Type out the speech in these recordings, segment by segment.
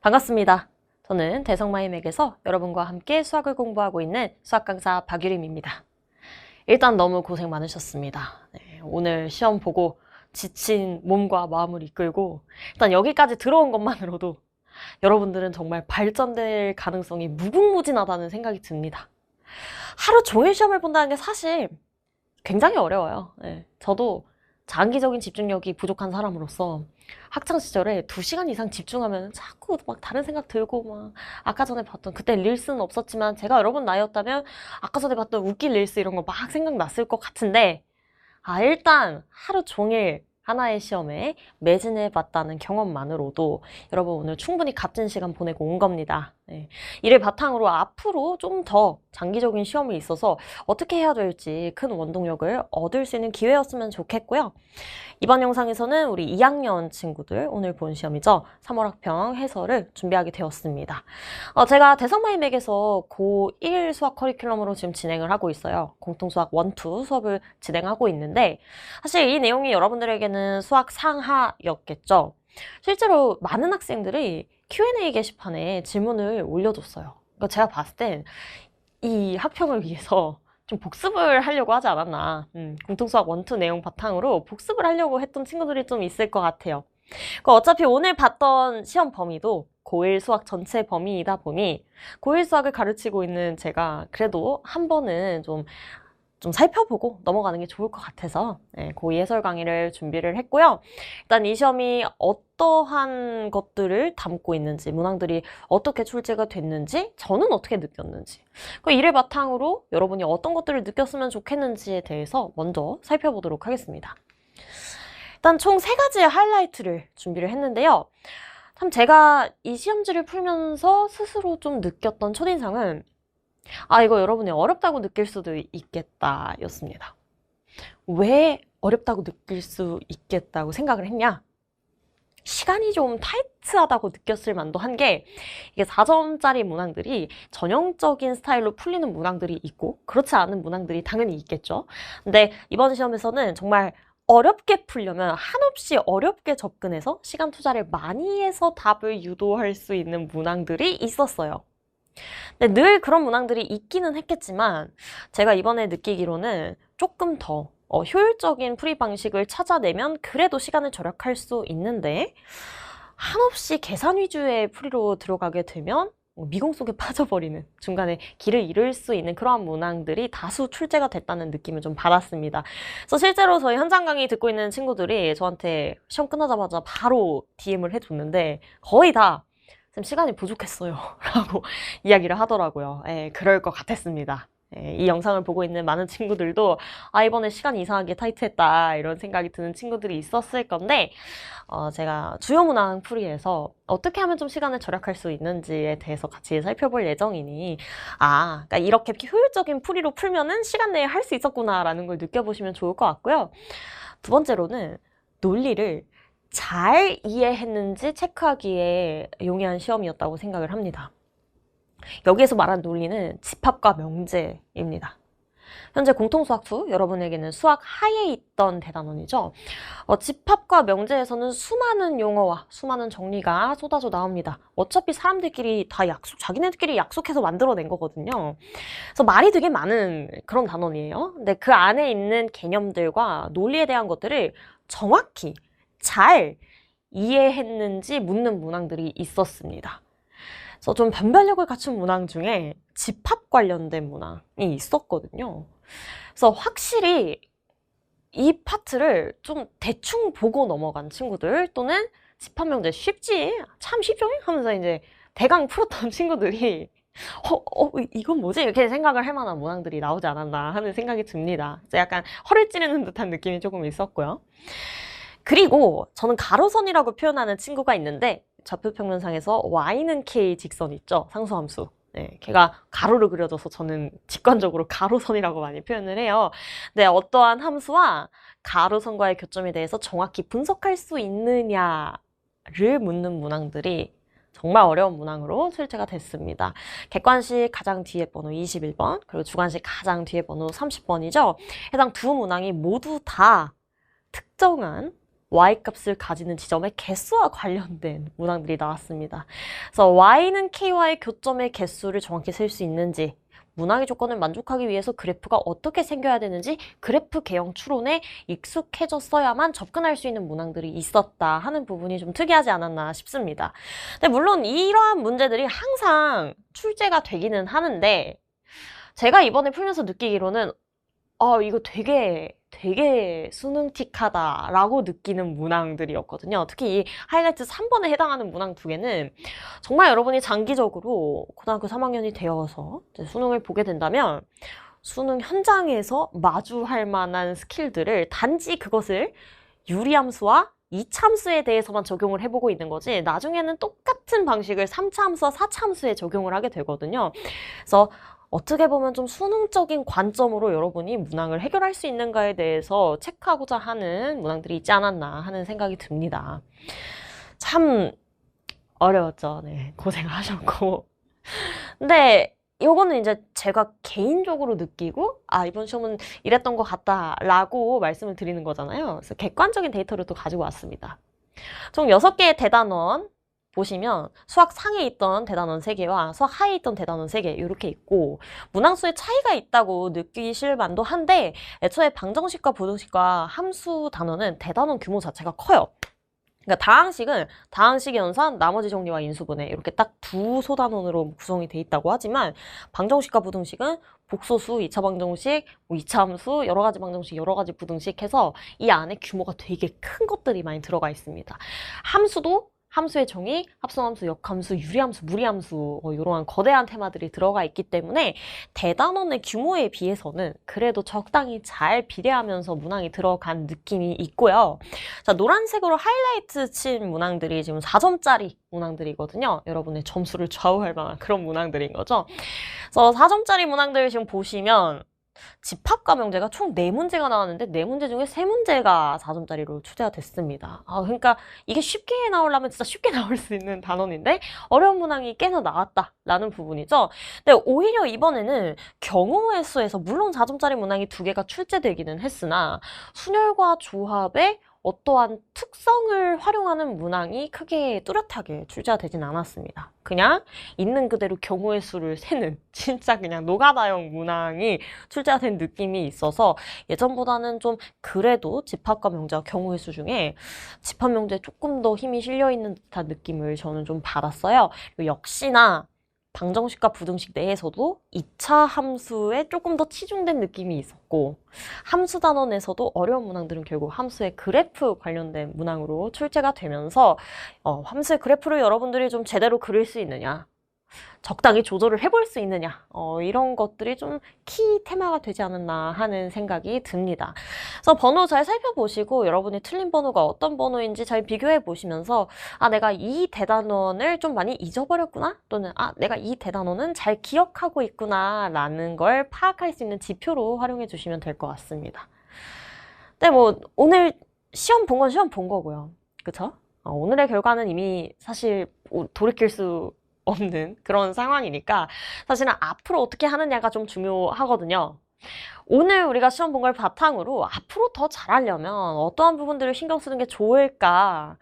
반갑습니다. 저는 대성마이맥에서 여러분과 함께 수학을 공부하고 있는 수학 강사 박유림입니다. 일단 너무 고생 많으셨습니다. 오늘 시험 보고 지친 몸과 마음을 이끌고 일단 여기까지 들어온 것만으로도 여러분들은 정말 발전될 가능성이 무궁무진하다는 생각이 듭니다. 하루 종일 시험을 본다는 게 사실 굉장히 어려워요. 저도 장기적인 집중력이 부족한 사람으로서 학창시절에 2시간 이상 집중하면 자꾸 막 다른 생각 들고 막 아까 전에 봤던 그때 릴스는 없었지만 제가 여러분 나이였다면 아까 전에 봤던 웃긴 릴스 이런 거 막 생각났을 것 같은데 일단 하루 종일 하나의 시험에 매진해 봤다는 경험만으로도 여러분 오늘 충분히 값진 시간 보내고 온 겁니다. 이를 바탕으로 앞으로 좀 더 장기적인 시험이 있어서 어떻게 해야 될지 큰 원동력을 얻을 수 있는 기회였으면 좋겠고요. 이번 영상에서는 우리 2학년 친구들 오늘 본 시험이죠. 3월학평 해설을 준비하게 되었습니다. 제가 대성마이맥에서 고1 수학 커리큘럼으로 지금 진행을 하고 있어요. 공통수학 1, 2 수업을 진행하고 있는데 사실 이 내용이 여러분들에게는 수학 상하였겠죠. 실제로 많은 학생들이 Q&A 게시판에 질문을 올려줬어요. 그러니까 제가 봤을 땐 이 학평을 위해서 좀 복습을 하려고 하지 않았나. 공통수학 1, 2 내용 바탕으로 복습을 하려고 했던 친구들이 좀 있을 것 같아요. 어차피 오늘 봤던 시험 범위도 고1 수학 전체 범위이다 보니 고1 수학을 가르치고 있는 제가 그래도 한 번은 좀 살펴보고 넘어가는 게 좋을 것 같아서 고2 해설 강의를 준비를 했고요. 일단 이 시험이 어떠한 것들을 담고 있는지, 문항들이 어떻게 출제가 됐는지, 저는 어떻게 느꼈는지, 이를 바탕으로 여러분이 어떤 것들을 느꼈으면 좋겠는지에 대해서 먼저 살펴보도록 하겠습니다. 일단 총 3가지의 하이라이트를 준비를 했는데요. 참 제가 이 시험지를 풀면서 스스로 좀 느꼈던 첫인상은 이거 여러분이 어렵다고 느낄 수도 있겠다 였습니다. 왜 어렵다고 느낄 수 있겠다고 생각을 했냐? 시간이 좀 타이트하다고 느꼈을 만도 한 게 이게 4점짜리 문항들이 전형적인 스타일로 풀리는 문항들이 있고 그렇지 않은 문항들이 당연히 있겠죠. 근데 이번 시험에서는 정말 어렵게 풀려면 한없이 어렵게 접근해서 시간 투자를 많이 해서 답을 유도할 수 있는 문항들이 있었어요. 근데 늘 그런 문항들이 있기는 했겠지만 제가 이번에 느끼기로는 조금 더 효율적인 풀이 방식을 찾아내면 그래도 시간을 절약할 수 있는데 한없이 계산 위주의 풀이로 들어가게 되면 미궁 속에 빠져버리는 중간에 길을 잃을 수 있는 그러한 문항들이 다수 출제가 됐다는 느낌을 좀 받았습니다. 그래서 실제로 저희 현장 강의 듣고 있는 친구들이 저한테 시험 끝나자마자 바로 DM을 해줬는데 거의 다 쌤 시간이 부족했어요 라고 이야기를 하더라고요. 그럴 것 같았습니다. 이 영상을 보고 있는 많은 친구들도 이번에 시간이 이상하게 타이트했다 이런 생각이 드는 친구들이 있었을 건데 제가 주요 문항 풀이에서 어떻게 하면 좀 시간을 절약할 수 있는지에 대해서 같이 살펴볼 예정이니 그러니까 이렇게 효율적인 풀이로 풀면은 시간 내에 할 수 있었구나 라는 걸 느껴보시면 좋을 것 같고요. 두 번째로는 논리를 잘 이해했는지 체크하기에 용이한 시험이었다고 생각을 합니다. 여기에서 말한 논리는 집합과 명제입니다. 현재 공통수학 2, 여러분에게는 수학 하에 있던 대단원이죠. 집합과 명제에서는 수많은 용어와 수많은 정리가 쏟아져 나옵니다. 어차피 사람들끼리 다 자기네들끼리 약속해서 만들어낸 거거든요. 그래서 말이 되게 많은 그런 단원이에요. 근데 그 안에 있는 개념들과 논리에 대한 것들을 정확히 잘 이해했는지 묻는 문항들이 있었습니다. 그래서 좀 변별력을 갖춘 문항 중에 집합 관련된 문항이 있었거든요. 그래서 확실히 이 파트를 좀 대충 보고 넘어간 친구들 또는 집합명제 쉽지? 참 쉽죠? 하면서 이제 대강 풀었던 친구들이 이건 뭐지? 이렇게 생각을 할 만한 문항들이 나오지 않았나 하는 생각이 듭니다. 약간 허를 찌르는 듯한 느낌이 조금 있었고요. 그리고 저는 가로선이라고 표현하는 친구가 있는데 좌표평면상에서 y는 k 직선 있죠? 상수함수. 걔가 가로로 그려져서 저는 직관적으로 가로선이라고 많이 표현을 해요. 근데 어떠한 함수와 가로선과의 교점에 대해서 정확히 분석할 수 있느냐를 묻는 문항들이 정말 어려운 문항으로 출제가 됐습니다. 객관식 가장 뒤에 번호 21번, 그리고 주관식 가장 뒤에 번호 30번이죠. 해당 두 문항이 모두 다 특정한 y값을 가지는 지점의 개수와 관련된 문항들이 나왔습니다. 그래서 y는 k와의 교점의 개수를 정확히 셀 수 있는지, 문항의 조건을 만족하기 위해서 그래프가 어떻게 생겨야 되는지 그래프 개형 추론에 익숙해졌어야만 접근할 수 있는 문항들이 있었다 하는 부분이 좀 특이하지 않았나 싶습니다. 근데 물론 이러한 문제들이 항상 출제가 되기는 하는데 제가 이번에 풀면서 느끼기로는 이거 되게 수능틱하다라고 느끼는 문항들이었거든요. 특히 이 하이라이트 3번에 해당하는 문항 두 개는 정말 여러분이 장기적으로 고등학교 3학년이 되어서 이제 수능을 보게 된다면 수능 현장에서 마주할 만한 스킬들을 단지 그것을 유리함수와 이차함수에 대해서만 적용을 해보고 있는 거지 나중에는 똑같은 방식을 3차함수와 4차함수에 적용을 하게 되거든요. 그래서 어떻게 보면 좀 수능적인 관점으로 여러분이 문항을 해결할 수 있는가에 대해서 체크하고자 하는 문항들이 있지 않았나 하는 생각이 듭니다. 참 어려웠죠. 네, 고생하셨고. 근데 요거는 이제 제가 개인적으로 느끼고 이번 시험은 이랬던 것 같다라고 말씀을 드리는 거잖아요. 그래서 객관적인 데이터를 또 가지고 왔습니다. 총 6개의 대단원 보시면 수학 상에 있던 대단원 3개와 수학 하에 있던 대단원 3개 이렇게 있고 문항수의 차이가 있다고 느끼실 만도 한데 애초에 방정식과 부등식과 함수 단원은 대단원 규모 자체가 커요. 그러니까 다항식은 다항식 연산, 나머지 정리와 인수분해 이렇게 딱 두 소단원으로 구성이 돼 있다고 하지만 방정식과 부등식은 복소수, 2차 방정식, 2차 함수, 여러 가지 방정식, 여러 가지 부등식 해서 이 안에 규모가 되게 큰 것들이 많이 들어가 있습니다. 함수도 함수의 정의, 합성함수, 역함수, 유리함수, 무리함수 이러한 거대한 테마들이 들어가 있기 때문에 대단원의 규모에 비해서는 그래도 적당히 잘 비례하면서 문항이 들어간 느낌이 있고요. 자, 노란색으로 하이라이트 친 문항들이 지금 4점짜리 문항들이거든요. 여러분의 점수를 좌우할 만한 그런 문항들인 거죠. 그래서 4점짜리 문항들 지금 보시면 집합과 명제가 총 4문제가 나왔는데 4문제 중에 3문제가 4점짜리로 출제가 됐습니다. 그러니까 이게 쉽게 나오려면 진짜 쉽게 나올 수 있는 단원인데 어려운 문항이 꽤나 나왔다라는 부분이죠. 근데 오히려 이번에는 경우의 수에서 물론 4점짜리 문항이 2개가 출제되기는 했으나 순열과 조합의 어떠한 특성을 활용하는 문항이 크게 뚜렷하게 출제가 되진 않았습니다. 그냥 있는 그대로 경우의 수를 세는 진짜 그냥 노가다형 문항이 출제가 된 느낌이 있어서 예전보다는 좀 그래도 집합과 명제와 경우의 수 중에 집합 명제에 조금 더 힘이 실려있는 듯한 느낌을 저는 좀 받았어요. 그리고 역시나 방정식과 부등식 내에서도 2차 함수에 조금 더 치중된 느낌이 있었고 함수 단원에서도 어려운 문항들은 결국 함수의 그래프 관련된 문항으로 출제가 되면서 함수의 그래프를 여러분들이 좀 제대로 그릴 수 있느냐 적당히 조절을 해볼 수 있느냐 이런 것들이 좀 키 테마가 되지 않았나 하는 생각이 듭니다. 그래서 번호 잘 살펴보시고 여러분이 틀린 번호가 어떤 번호인지 잘 비교해 보시면서 내가 이 대단원을 좀 많이 잊어버렸구나 또는 내가 이 대단원은 잘 기억하고 있구나 라는 걸 파악할 수 있는 지표로 활용해 주시면 될 것 같습니다. 근데 뭐 오늘 시험 본 건 시험 본 거고요. 그쵸? 오늘의 결과는 이미 사실 돌이킬 수 없는 그런 상황이니까 사실은 앞으로 어떻게 하느냐가 좀 중요하거든요. 오늘 우리가 시험 본 걸 바탕으로 앞으로 더 잘하려면 어떠한 부분들을 신경 쓰는 게 좋을까?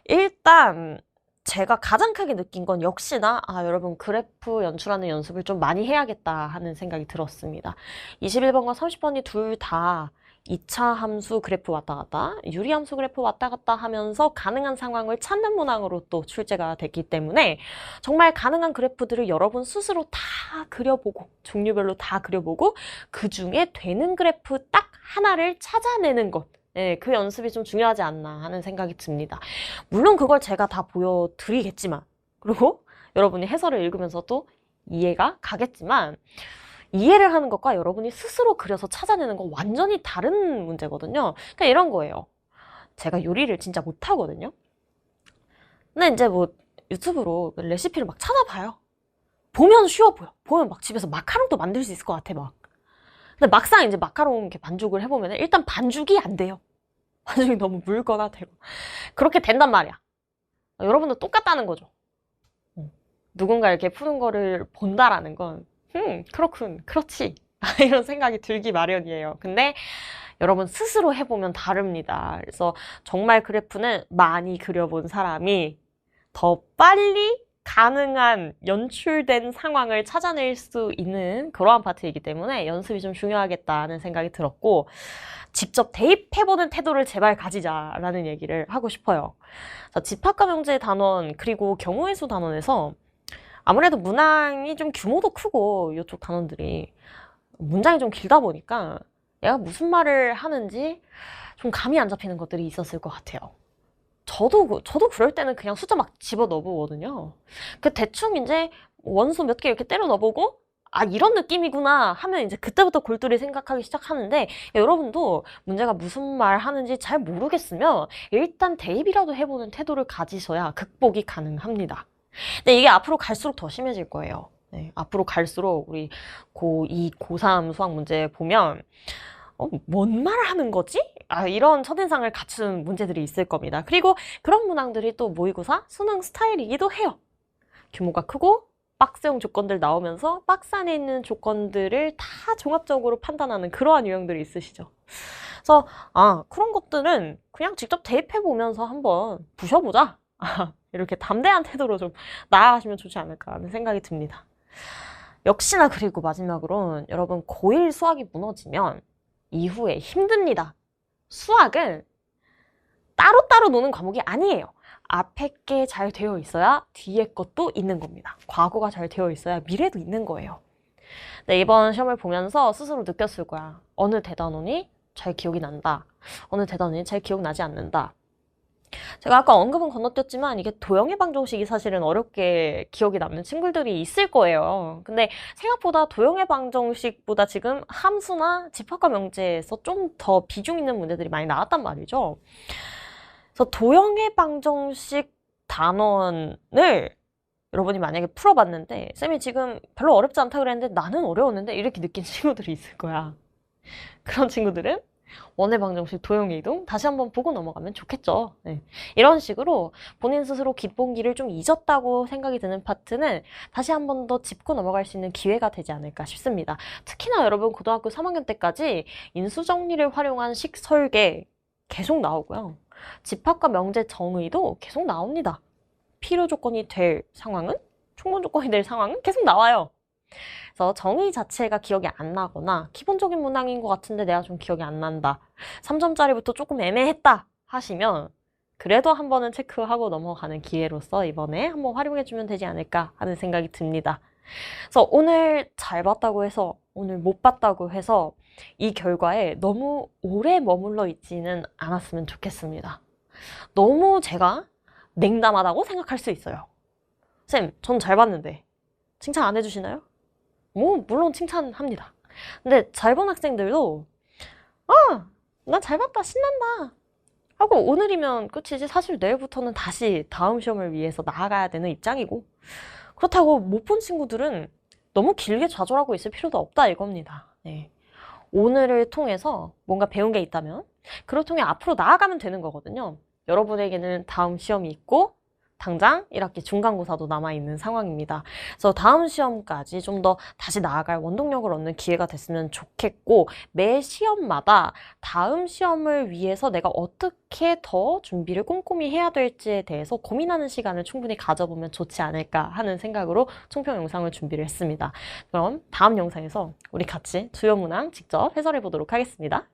일단 제가 가장 크게 느낀 건 역시나 여러분 그래프 연출하는 연습을 좀 많이 해야겠다 하는 생각이 들었습니다. 21번과 30번이 둘 다 2차 함수 그래프 왔다 갔다, 유리함수 그래프 왔다 갔다 하면서 가능한 상황을 찾는 문항으로 또 출제가 됐기 때문에 정말 가능한 그래프들을 여러분 스스로 다 그려보고 종류별로 다 그려보고 그 중에 되는 그래프 딱 하나를 찾아내는 것 그 연습이 좀 중요하지 않나 하는 생각이 듭니다. 물론 그걸 제가 다 보여드리겠지만 그리고 여러분이 해설을 읽으면서 또 이해가 가겠지만 이해를 하는 것과 여러분이 스스로 그려서 찾아내는 건 완전히 다른 문제거든요. 그러니까 이런 거예요. 제가 요리를 진짜 못하거든요. 근데 이제 뭐 유튜브로 레시피를 막 찾아봐요. 보면 쉬워 보여. 보면 막 집에서 마카롱도 만들 수 있을 것 같아 막. 근데 막상 이제 마카롱 이렇게 반죽을 해보면 일단 반죽이 안 돼요. 반죽이 너무 묽거나 되고. 그렇게 된단 말이야. 여러분도 똑같다는 거죠. 누군가 이렇게 푸는 거를 본다라는 건 그렇군, 그렇지 이런 생각이 들기 마련이에요. 근데 여러분 스스로 해보면 다릅니다. 그래서 정말 그래프는 많이 그려본 사람이 더 빨리 가능한 연출된 상황을 찾아낼 수 있는 그러한 파트이기 때문에 연습이 좀 중요하겠다는 생각이 들었고, 직접 대입해보는 태도를 제발 가지자라는 얘기를 하고 싶어요. 자, 집합과 명제 단원 그리고 경우의 수 단원에서 아무래도 문항이 좀 규모도 크고 이쪽 단원들이 문장이 좀 길다 보니까 얘가 무슨 말을 하는지 좀 감이 안 잡히는 것들이 있었을 것 같아요. 저도 그럴 때는 그냥 숫자 막 집어 넣어보거든요. 그 대충 이제 원소 몇 개 이렇게 때려 넣어보고, 아, 이런 느낌이구나 하면 이제 그때부터 골똘히 생각하기 시작하는데, 여러분도 문제가 무슨 말 하는지 잘 모르겠으면 일단 대입이라도 해보는 태도를 가지셔야 극복이 가능합니다. 근데 이게 앞으로 갈수록 더 심해질 거예요. 네, 앞으로 갈수록 우리 고2, 고3 수학 문제 보면 뭔 말을 하는 거지? 아, 이런 첫인상을 갖춘 문제들이 있을 겁니다. 그리고 그런 문항들이 또 모의고사, 수능 스타일이기도 해요. 규모가 크고 박스형 조건들 나오면서 박스 안에 있는 조건들을 다 종합적으로 판단하는 그러한 유형들이 있으시죠. 그래서 그런 것들은 그냥 직접 대입해보면서 한번 부셔보자. 이렇게 담대한 태도로 좀 나아가시면 좋지 않을까 하는 생각이 듭니다. 역시나 그리고 마지막으로는 여러분 고1 수학이 무너지면 이후에 힘듭니다. 수학은 따로따로 노는 과목이 아니에요. 앞에 게 잘 되어 있어야 뒤에 것도 있는 겁니다. 과거가 잘 되어 있어야 미래도 있는 거예요. 네, 이번 시험을 보면서 스스로 느꼈을 거야. 어느 대단원이 잘 기억이 난다. 어느 대단원이 잘 기억나지 않는다. 제가 아까 언급은 건너뛰었지만 이게 도형의 방정식이 사실은 어렵게 기억에 남는 친구들이 있을 거예요. 근데 생각보다 도형의 방정식보다 지금 함수나 집합과 명제에서 좀 더 비중 있는 문제들이 많이 나왔단 말이죠. 그래서 도형의 방정식 단원을 여러분이 만약에 풀어봤는데 쌤이 지금 별로 어렵지 않다 그랬는데 나는 어려웠는데 이렇게 느낀 친구들이 있을 거야. 그런 친구들은 원의 방정식 도형의 이동 다시 한번 보고 넘어가면 좋겠죠. 네. 이런 식으로 본인 스스로 기본기를 좀 잊었다고 생각이 드는 파트는 다시 한번 더 짚고 넘어갈 수 있는 기회가 되지 않을까 싶습니다. 특히나 여러분 고등학교 3학년 때까지 인수정리를 활용한 식 설계 계속 나오고요. 집합과 명제 정의도 계속 나옵니다. 필요 조건이 될 상황은, 충분 조건이 될 상황은 계속 나와요. 그래서 정의 자체가 기억이 안 나거나 기본적인 문항인 것 같은데 내가 좀 기억이 안 난다. 3점짜리부터 조금 애매했다 하시면 그래도 한 번은 체크하고 넘어가는 기회로서 이번에 한번 활용해주면 되지 않을까 하는 생각이 듭니다. 그래서 오늘 잘 봤다고 해서, 오늘 못 봤다고 해서 이 결과에 너무 오래 머물러 있지는 않았으면 좋겠습니다. 너무 제가 냉담하다고 생각할 수 있어요. 쌤, 전 잘 봤는데 칭찬 안 해주시나요? 물론 칭찬합니다. 근데 잘 본 학생들도 나 잘 봤다, 신난다 하고 오늘이면 끝이지 사실 내일부터는 다시 다음 시험을 위해서 나아가야 되는 입장이고, 그렇다고 못 본 친구들은 너무 길게 좌절하고 있을 필요도 없다 이겁니다. 네. 오늘을 통해서 뭔가 배운 게 있다면 그걸 통해 앞으로 나아가면 되는 거거든요. 여러분에게는 다음 시험이 있고 당장 1학기 중간고사도 남아있는 상황입니다. 그래서 다음 시험까지 좀 더 다시 나아갈 원동력을 얻는 기회가 됐으면 좋겠고, 매 시험마다 다음 시험을 위해서 내가 어떻게 더 준비를 꼼꼼히 해야 될지에 대해서 고민하는 시간을 충분히 가져보면 좋지 않을까 하는 생각으로 총평 영상을 준비를 했습니다. 그럼 다음 영상에서 우리 같이 주요 문항 직접 해설해 보도록 하겠습니다.